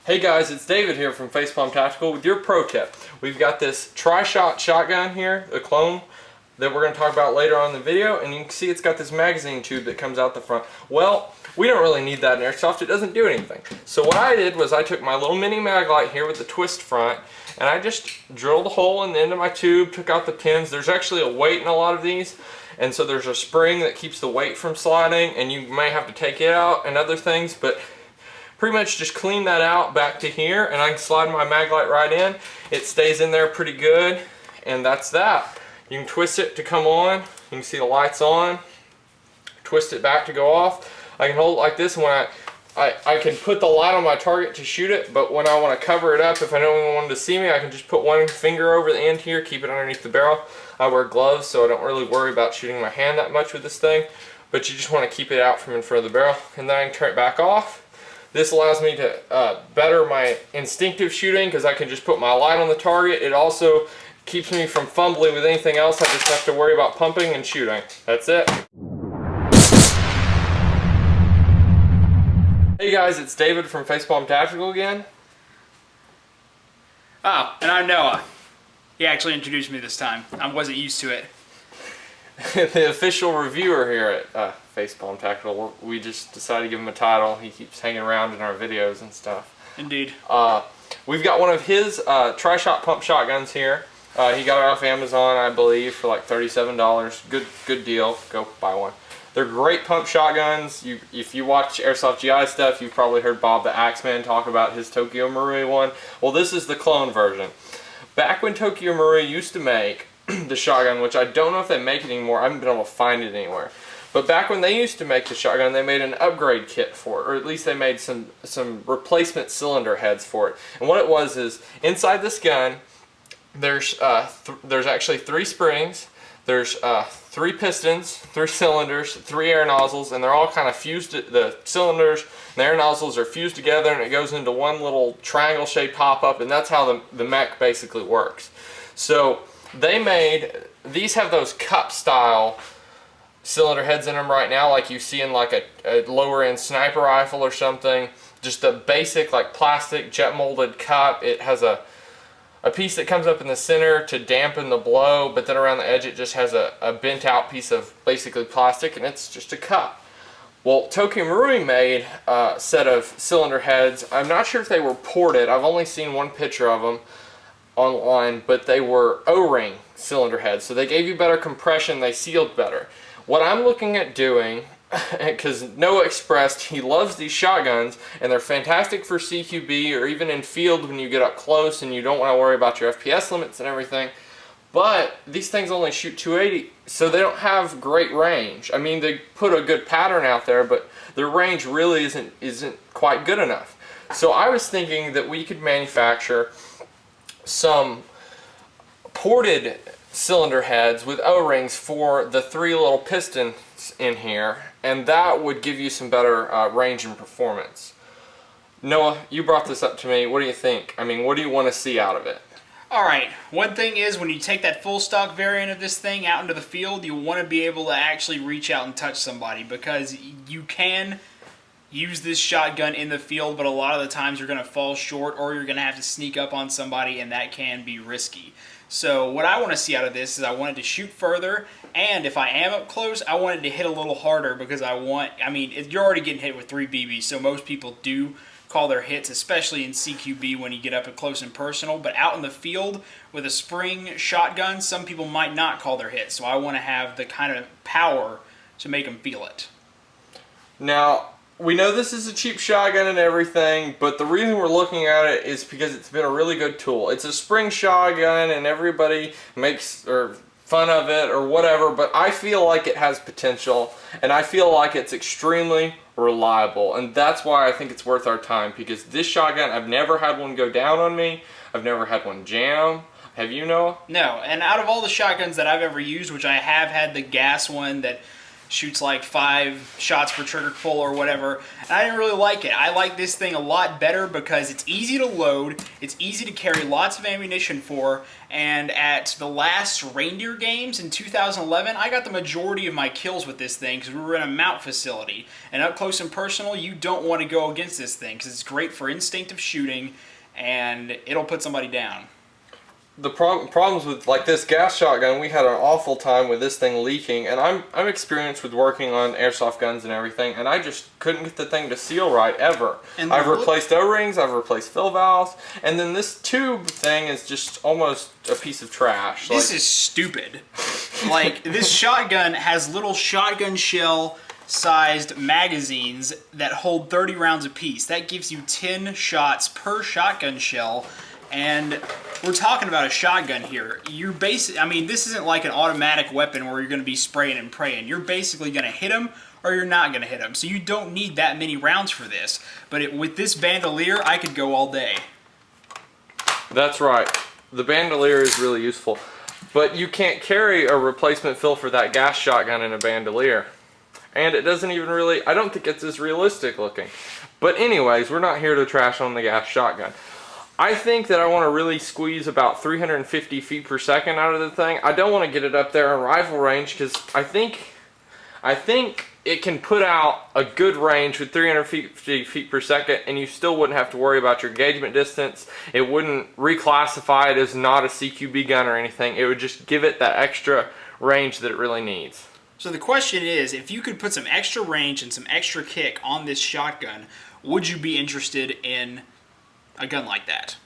Hey guys, it's David here from Facepalm Tactical with your pro tip. We've got this tri-shot shotgun here, a clone, that we're going to talk about later on in the video, and you can see it's got this magazine tube that comes out the front. Well, we don't really need that in airsoft, it doesn't do anything. So what I did was I took my little mini Maglite here with the twist front, and I just drilled a hole in the end of my tube, took out the pins. There's actually a weight in a lot of these, and so there's a spring that keeps the weight from sliding, and you may have to take it out and other things, but pretty much just clean that out back to here, and I can slide my Maglite right in. It stays in there pretty good, and that's that. You can twist it to come on. You can see the lights on. Twist it back to go off. I can hold it like this, and when I can put the light on my target to shoot it, but when I want to cover it up, if I don't want anyone to see me, I can just put one finger over the end here, keep it underneath the barrel. I wear gloves, so I don't really worry about shooting my hand that much with this thing, but you just want to keep it out from in front of the barrel, and then I can turn it back off. This allows me to better my instinctive shooting because I can just put my light on the target. It also keeps me from fumbling with anything else. I just have to worry about pumping and shooting. That's it. Hey guys, it's David from Facepalm Tactical again. Oh, and I'm Noah. He actually introduced me this time. I wasn't used to it. The official reviewer here at Facepalm Tactical. We just decided to give him a title. He keeps hanging around in our videos and stuff. Indeed. We've got one of his tri-shot pump shotguns here. He got it off Amazon, I believe, for like $37. Good deal. Go buy one. They're great pump shotguns. If you watch Airsoft GI stuff, you've probably heard Bob the Axeman talk about his Tokyo Marui one. Well, this is the clone version. Back when Tokyo Marui used to make the shotgun, which I don't know if they make it anymore, I haven't been able to find it anywhere. But back when they used to make the shotgun, they made an upgrade kit for it, or at least they made some replacement cylinder heads for it. And what it was is, inside this gun, there's actually 3 springs, there's 3 pistons, 3 cylinders, 3 air nozzles, and they're all kind of fused. The cylinders and the air nozzles are fused together, and it goes into one little triangle-shaped pop-up, and that's how the mech basically works. So they made, these have those cup-style cylinder heads in them right now, like you see in like a lower end sniper rifle or something. Just a basic like plastic jet molded cup. It has a piece that comes up in the center to dampen the blow, but then around the edge it just has a bent out piece of basically plastic, and it's just a cup. Well, Tokyo Marui made a set of cylinder heads. I'm not sure if they were ported. I've only seen one picture of them online, but they were O-ring cylinder heads, so they gave you better compression, they sealed better. What I'm looking at doing, because Noah expressed he loves these shotguns, and they're fantastic for CQB or even in field when you get up close and you don't want to worry about your FPS limits and everything, but these things only shoot 280, so they don't have great range. I mean, they put a good pattern out there, but their range really isn't quite good enough. So I was thinking that we could manufacture some ported cylinder heads with O-rings for the 3 little pistons in here, and that would give you some better range and performance. Noah, you brought this up to me. What do you think? I mean, what do you want to see out of it? Alright, one thing is when you take that full stock variant of this thing out into the field, you want to be able to actually reach out and touch somebody, because you can use this shotgun in the field, but a lot of the times you're going to fall short, or you're going to have to sneak up on somebody, and that can be risky. So what I want to see out of this is I wanted to shoot further, and if I am up close, I wanted to hit a little harder, because you're already getting hit with 3 BBs, so most people do call their hits, especially in CQB when you get up at close and personal, but out in the field with a spring shotgun, some people might not call their hits, so I want to have the kind of power to make them feel it. Now, we know this is a cheap shotgun and everything, but the reason we're looking at it is because it's been a really good tool. It's a spring shotgun and everybody makes fun of it or whatever, but I feel like it has potential, and I feel like it's extremely reliable, and that's why I think it's worth our time, because this shotgun, I've never had one go down on me. I've never had one jam. Have you, Noah? No, and out of all the shotguns that I've ever used, which I have had the gas one that shoots like 5 shots per trigger pull or whatever. And I didn't really like it. I like this thing a lot better because it's easy to load, it's easy to carry lots of ammunition for, and at the last Reindeer Games in 2011, I got the majority of my kills with this thing because we were in a mount facility. And up close and personal, you don't want to go against this thing because it's great for instinctive shooting and it'll put somebody down. The problems with like this gas shotgun, we had an awful time with this thing leaking, and I'm experienced with working on airsoft guns and everything, and I just couldn't get the thing to seal right ever. And I've replaced O-rings, I've replaced fill valves, and then this tube thing is just almost a piece of trash. This is stupid. Like, this shotgun has little shotgun shell sized magazines that hold 30 rounds apiece. That gives you 10 shots per shotgun shell. And we're talking about a shotgun here. You're I mean, this isn't like an automatic weapon where you're going to be spraying and praying. You're basically going to hit them or you're not going to hit them. So you don't need that many rounds for this. But with this bandolier, I could go all day. That's right. The bandolier is really useful. But you can't carry a replacement fill for that gas shotgun in a bandolier. And it doesn't even really, I don't think it's as realistic looking. But anyways, we're not here to trash on the gas shotgun. I think that I want to really squeeze about 350 feet per second out of the thing. I don't want to get it up there in rifle range because I think it can put out a good range with 350 feet per second, and you still wouldn't have to worry about your engagement distance. It wouldn't reclassify it as not a CQB gun or anything. It would just give it that extra range that it really needs. So the question is, if you could put some extra range and some extra kick on this shotgun, would you be interested in a gun like that?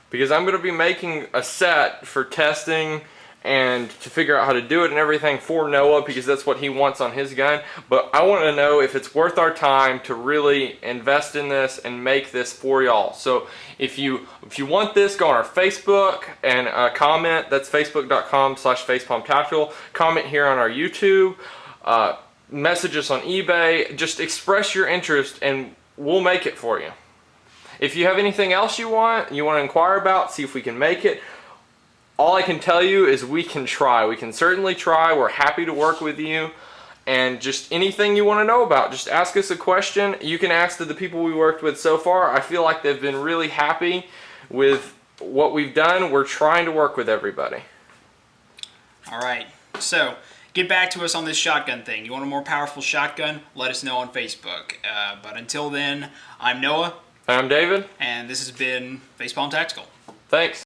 Because I'm going to be making a set for testing and to figure out how to do it and everything for Noah, because that's what he wants on his gun. But I want to know if it's worth our time to really invest in this and make this for y'all. So if you want this, go on our Facebook and comment. That's facebook.com/facepumptactical. Comment here on our YouTube. Message us on eBay. Just express your interest and we'll make it for you. If you have anything else you want to inquire about, see if we can make it, all I can tell you is we can try. We can certainly try. We're happy to work with you. And just anything you want to know about, just ask us a question. You can ask the people we worked with so far. I feel like they've been really happy with what we've done. We're trying to work with everybody. All right. So get back to us on this shotgun thing. You want a more powerful shotgun? Let us know on Facebook. But until then, I'm Noah. I'm David. And this has been Facepalm Tactical. Thanks.